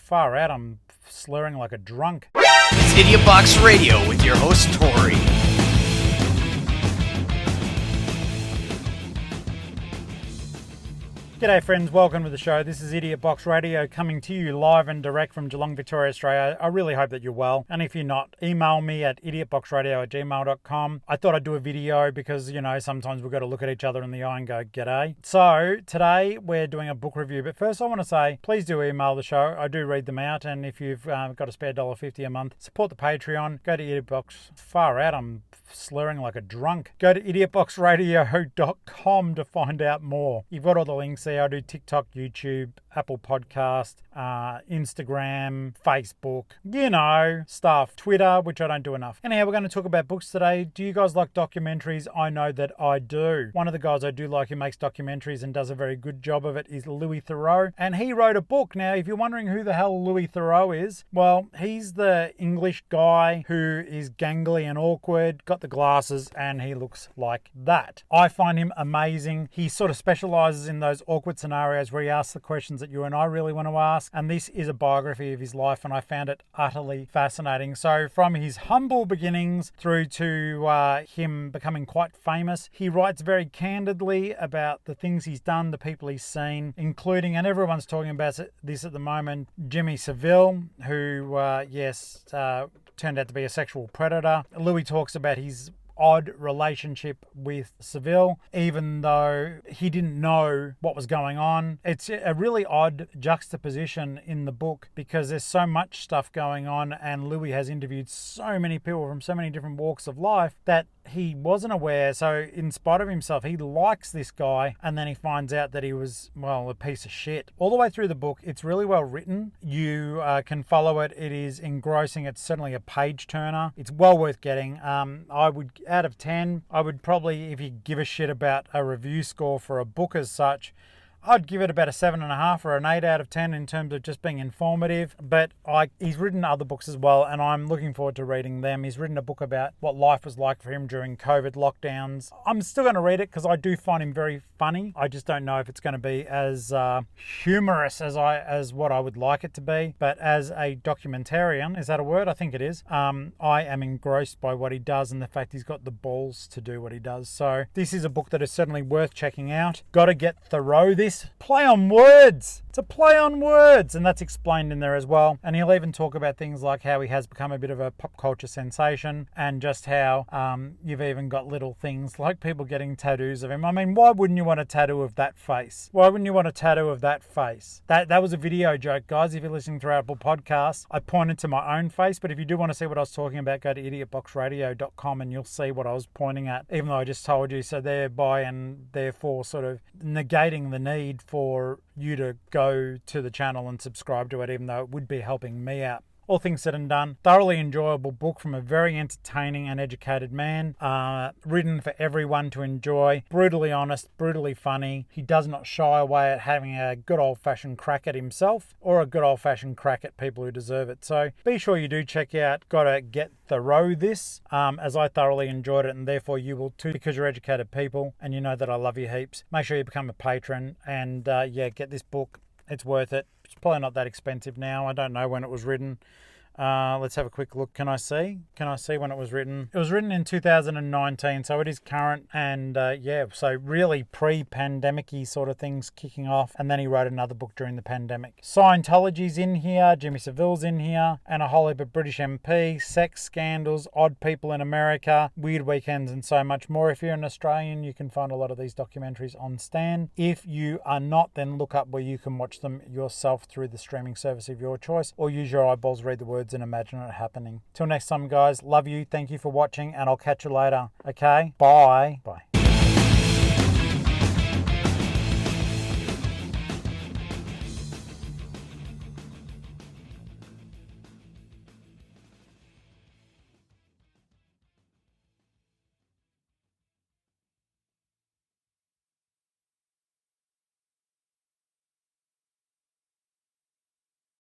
Far out, I'm slurring like a drunk. It's Idiot Box Radio with your host, Tori. G'day friends, welcome to the show. This is Idiot Box Radio coming to you live and direct from Geelong, Victoria, Australia. I really hope that you're well. And if you're not, email me at idiotboxradio@gmail.com. I thought I'd do a video because, sometimes we've got to look at each other in the eye and go, g'day. So today we're doing a book review. But first I want to say, please do email the show. I do read them out. And if you've got a spare $1.50 a month, support the Patreon. Go to Idiot Box. Far out, I'm slurring like a drunk. Go to idiotboxradio.com to find out more. You've got all the links there. I do TikTok, YouTube, Apple Podcast, Instagram, Facebook, stuff. Twitter, which I don't do enough. Anyhow, we're going to talk about books today. Do you guys like documentaries? I know that I do. One of the guys I do like who makes documentaries and does a very good job of it is Louis Theroux. And he wrote a book. Now, if you're wondering who the hell Louis Theroux is, well, he's the English guy who is gangly and awkward, got the glasses, and he looks like that. I find him amazing. He sort of specializes in those awkward scenarios where he asks the questions that you and I really want to ask. And this is a biography of his life, and I found it utterly fascinating. So from his humble beginnings through to him becoming quite famous, he writes very candidly about the things he's done, the people he's seen, including, and everyone's talking about this at the moment, Jimmy Savile, who, turned out to be a sexual predator. Louis talks about his odd relationship with Savile, even though he didn't know what was going on. It's a really odd juxtaposition in the book because there's so much stuff going on, and Louis has interviewed so many people from so many different walks of life that he wasn't aware. So in spite of himself, he likes this guy, and then he finds out that he was, a piece of shit. All the way through the book, it's really well written. You can follow it. It is engrossing. It's certainly a page turner. It's well worth getting. I would, out of 10, I would probably, if you give a shit about a review score for a book as such, I'd give it about a 7.5 or an 8 out of 10 in terms of just being informative. But he's written other books as well, and I'm looking forward to reading them. He's written a book about what life was like for him during COVID lockdowns. I'm still going to read it because I do find him very funny. I just don't know if it's going to be as humorous as what I would like it to be. But as a documentarian, is that a word? I think it is. I am engrossed by what he does and the fact he's got the balls to do what he does. So this is a book that is certainly worth checking out. Got to get Theroux this. Play on words. It's a play on words, and that's explained in there as well. And he'll even talk about things like how he has become a bit of a pop culture sensation, and just how you've even got little things like people getting tattoos of him. I mean, why wouldn't you want a tattoo of that face? Why wouldn't you want a tattoo of that face? That was a video joke, guys. If you're listening through Apple Podcasts, I pointed to my own face, but if you do want to see what I was talking about, go to idiotboxradio.com and you'll see what I was pointing at, even though I just told you. So thereby and therefore sort of negating the need for you to go to the channel and subscribe to it, even though it would be helping me out. All things said and done, thoroughly enjoyable book from a very entertaining and educated man, written for everyone to enjoy, brutally honest, brutally funny. He does not shy away at having a good old-fashioned crack at himself or a good old-fashioned crack at people who deserve it. So be sure you do check out Gotta Get Theroux this, as I thoroughly enjoyed it, and therefore you will too, because you're educated people and you know that I love you heaps. Make sure you become a patron and get this book. It's worth it. It's probably not that expensive now. I don't know when it was written. Let's have a quick look. Can I see when it was written? It was written in 2019, so it is current, and so really pre-pandemic-y sort of things kicking off, and then he wrote another book during the pandemic. Scientology's in here, Jimmy Savile's in here, and a whole heap of British MP, sex scandals, odd people in America, weird weekends, and so much more. If you're an Australian, you can find a lot of these documentaries on Stan. If you are not, then look up where you can watch them yourself through the streaming service of your choice, or use your eyeballs, read the words, and imagine it happening. Till next time, guys, love you, thank you for watching, and I'll catch you later. Okay, bye.